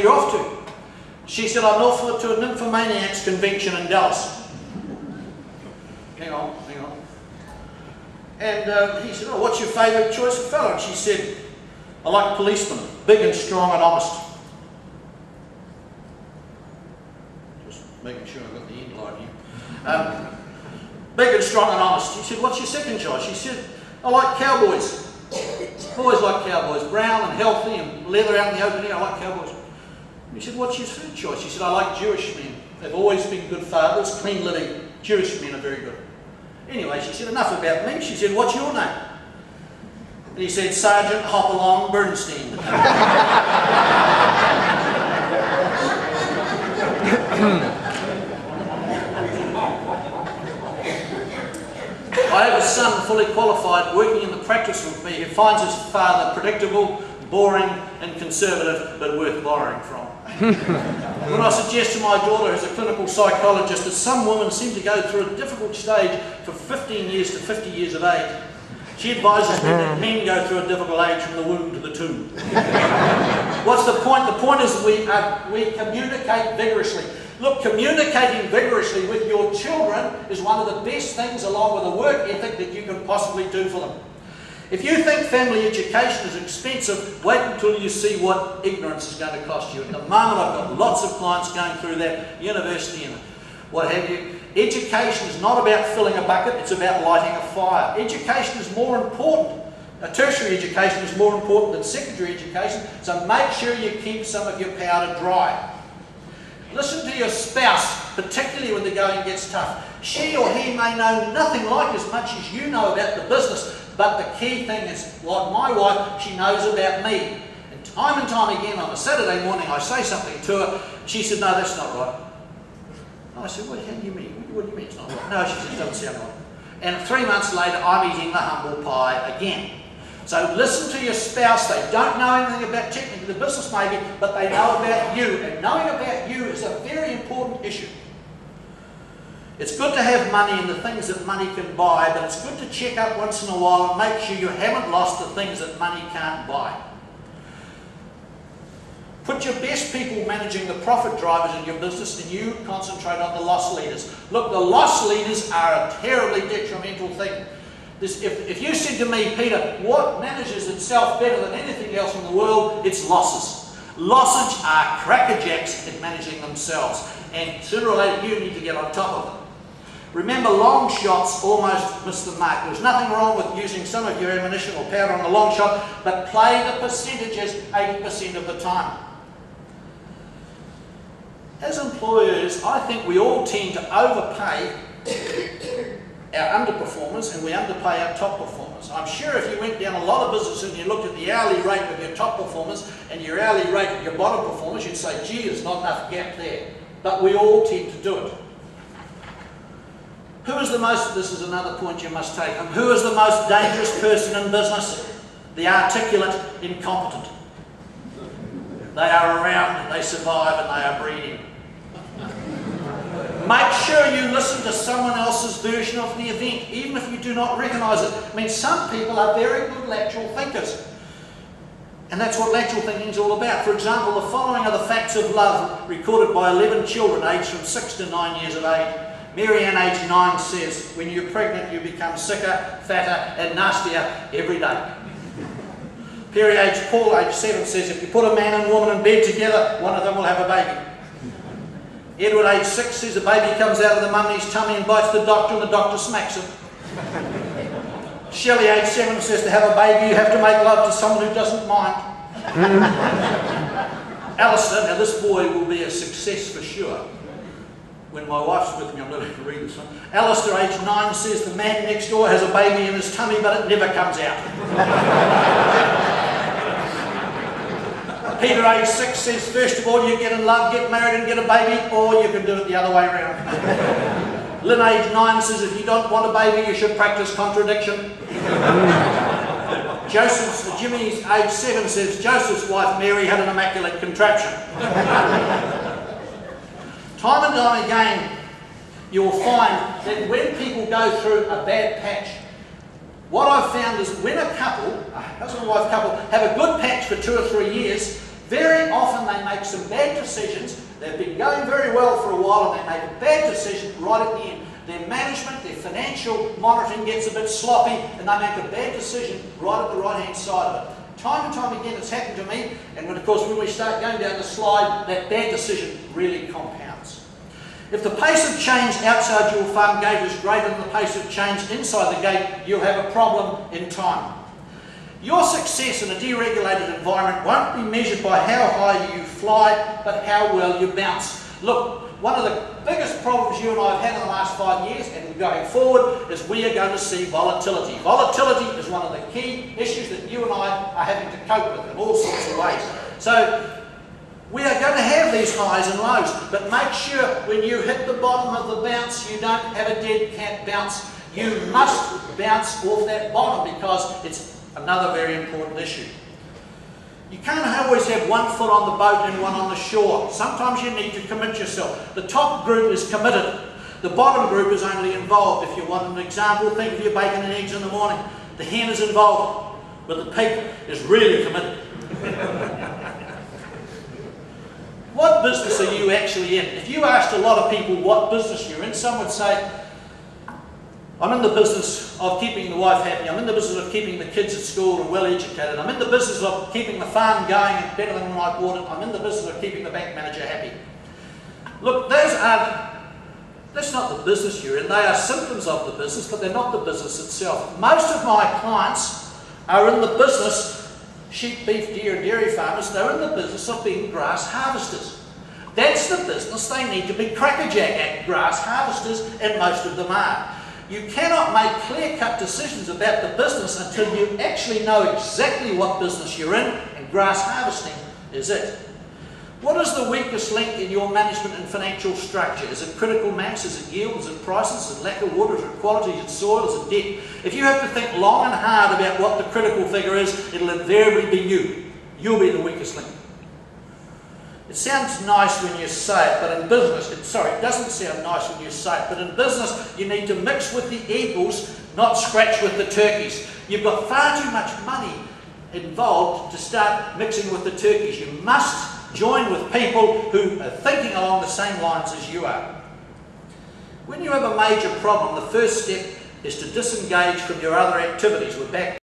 you off to? She said, I'm off to a nymphomaniacs convention in Dallas. Hang on. And he said, oh, what's your favourite choice of fellow? And she said, I like policemen, big and strong and honest. Just making sure I've got the end line here. Big and strong and honest. He said, what's your second choice? She said, I like cowboys. Always like cowboys, brown and healthy and leather out in the open air. I like cowboys. He said, what's your third choice? She said, I like Jewish men. They've always been good fathers, clean living. Jewish men are very good. Anyway, she said, enough about me. She said, what's your name? And he said, Sergeant Hopalong Bernstein. I have a son fully qualified working in the practice with me who finds his father predictable, boring and conservative, but worth borrowing from. When I suggest to my daughter, who's a clinical psychologist, that some women seem to go through a difficult stage from 15 years to 50 years of age, she advises me that men go through a difficult age from the womb to the tomb. What's the point? The point is we communicate vigorously. Look, communicating vigorously with your children is one of the best things, along with a work ethic, that you can possibly do for them. If you think family education is expensive, wait until you see what ignorance is going to cost you. At the moment, I've got lots of clients going through that, university and what have you. Education is not about filling a bucket, it's about lighting a fire. Education is more important. Tertiary education is more important than secondary education, so make sure you keep some of your powder dry. Listen to your spouse, particularly when the going gets tough. She or he may know nothing like as much as you know about the business, but the key thing is, like my wife, she knows about me. And time again on a Saturday morning I say something to her, she said, no, that's not right. I said, what do you mean? What do you mean it's not right? No, she said, it doesn't sound right. And 3 months later, I'm eating the humble pie again. So listen to your spouse. They don't know anything about technically the business maybe, but they know about you. And knowing about you is a very important issue. It's good to have money and the things that money can buy, but it's good to check up once in a while and make sure you haven't lost the things that money can't buy. Put your best people managing the profit drivers in your business, and you concentrate on the loss leaders. Look, the loss leaders are a terribly detrimental thing. If you said to me, Peter, what manages itself better than anything else in the world, it's losses. Losses are crackerjacks at managing themselves, and sooner or later you need to get on top of them. Remember, long shots almost miss the mark. There's nothing wrong with using some of your ammunition or powder on the long shot, but play the percentages 80% of the time. As employers, I think we all tend to overpay our underperformers and we underpay our top performers. I'm sure if you went down a lot of businesses and you looked at the hourly rate of your top performers and your hourly rate of your bottom performers, you'd say, gee, there's not enough gap there. But we all tend to do it. Who is the most, this is another point you must take, who is the most dangerous person in business? The articulate incompetent. They are around, they survive, and they are breeding. Make sure you listen to someone else's version of the event, even if you do not recognise it. I mean, some people are very good lateral thinkers. And that's what lateral thinking is all about. For example, the following are the facts of love recorded by 11 children aged from 6 to 9 years of age. Mary Ann, age 9, says, when you're pregnant, you become sicker, fatter, and nastier every day. Paul, age 7, says, if you put a man and woman in bed together, one of them will have a baby. Edward, age 6, says, a baby comes out of the mummy's tummy and bites the doctor, and the doctor smacks him. Shelley, age 7, says, to have a baby, you have to make love to someone who doesn't mind. Alistair, now this boy will be a success for sure. When my wife's with me, I'm not going to read this one. Alistair, age 9, says the man next door has a baby in his tummy, but it never comes out. Peter, age 6, says, first of all, you get in love, get married and get a baby, or you can do it the other way around. Lynn, age 9, says, if you don't want a baby, you should practice contradiction. Jimmy's age 7, says, Joseph's wife, Mary, had an immaculate contraption. Time and time again, you'll find that when people go through a bad patch, what I've found is when a couple, a husband and wife couple, have a good patch for 2 or 3 years, Very often they make some bad decisions. They've been going very well for a while and they make a bad decision right at the end. Their management, their financial monitoring gets a bit sloppy and they make a bad decision right at the right-hand side of it. Time and time again it's happened to me, and of course when we start going down the slide, that bad decision really compounds. If the pace of change outside your farm gate is greater than the pace of change inside the gate, you'll have a problem in time. Your success in a deregulated environment won't be measured by how high you fly, but how well you bounce. Look, one of the biggest problems you and I have had in the last 5 years, and going forward, is we are going to see volatility. Volatility is one of the key issues that you and I are having to cope with in all sorts of ways. So, we are going to have these highs and lows, but make sure when you hit the bottom of the bounce, you don't have a dead cat bounce. You must bounce off that bottom because it's another very important issue. You can't always have one foot on the boat and one on the shore. Sometimes you need to commit yourself. The top group is committed. The bottom group is only involved. If you want an example, think of your bacon and eggs in the morning. The hen is involved, but the pig is really committed. What business are you actually in? If you asked a lot of people what business you're in, some would say, I'm in the business of keeping the wife happy. I'm in the business of keeping the kids at school and well educated. I'm in the business of keeping the farm going and better than when I bought it. I'm in the business of keeping the bank manager happy. Look, that's not the business you're in. They are symptoms of the business, but they're not the business itself. Most of my clients are in the business, sheep, beef, deer and dairy farmers, they're in the business of being grass harvesters. That's the business they need to be crackerjack at, grass harvesters, and most of them are. You cannot make clear-cut decisions about the business until you actually know exactly what business you're in, and grass harvesting is it. What is the weakest link in your management and financial structure? Is it critical mass? Is it yield? Is it prices? Is it lack of water? Is it quality? Is it soil? Is it debt? If you have to think long and hard about what the critical figure is, it'll invariably be you. You'll be the weakest link. It sounds nice when you say it, but in business, it doesn't sound nice when you say it, but in business you need to mix with the eagles, not scratch with the turkeys. You've got far too much money involved to start mixing with the turkeys. You must join with people who are thinking along the same lines as you are. When you have a major problem, the first step is to disengage from your other activities. We're back